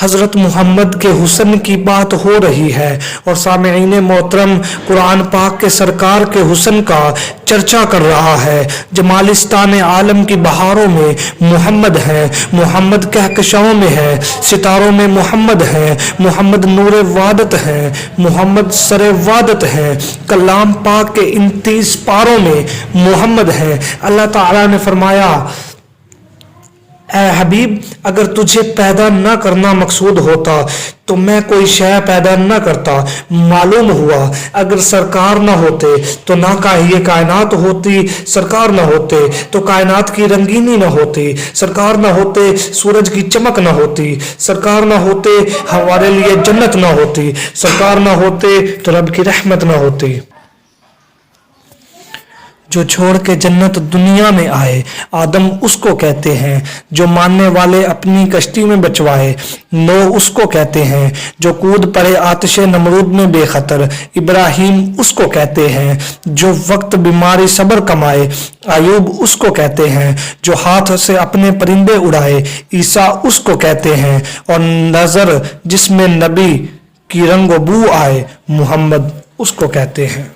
حضرت محمد کے حسن کی بات ہو رہی ہے اور سامعین محترم قرآن پاک کے سرکار کے حسن کا چرچا کر رہا ہے۔ جمالستان عالم کی بہاروں میں محمد ہے، محمد کہکشاؤں میں ہے، ستاروں میں محمد ہے، محمد نور وادت ہے، محمد سر وادت ہے، کلام پاک کے 29 پاروں میں محمد ہے۔ اللہ تعالیٰ نے فرمایا اے حبیب اگر تجھے پیدا نہ کرنا مقصود ہوتا تو میں کوئی شے پیدا نہ کرتا۔ معلوم ہوا اگر سرکار نہ ہوتے تو نہ یہ کائنات ہوتی، سرکار نہ ہوتے تو کائنات کی رنگینی نہ ہوتی، سرکار نہ ہوتے سورج کی چمک نہ ہوتی، سرکار نہ ہوتے ہمارے لیے جنت نہ ہوتی، سرکار نہ ہوتے تو رب کی رحمت نہ ہوتی۔ جو چھوڑ کے جنت دنیا میں آئے آدم اس کو کہتے ہیں، جو ماننے والے اپنی کشتی میں بچوائے نوح اس کو کہتے ہیں، جو کود پڑے آتش نمرود میں بے خطر ابراہیم اس کو کہتے ہیں، جو وقت بیماری صبر کمائے ایوب اس کو کہتے ہیں، جو ہاتھ سے اپنے پرندے اڑائے عیسیٰ اس کو کہتے ہیں، اور نظر جس میں نبی کی رنگ و بو آئے محمد اس کو کہتے ہیں۔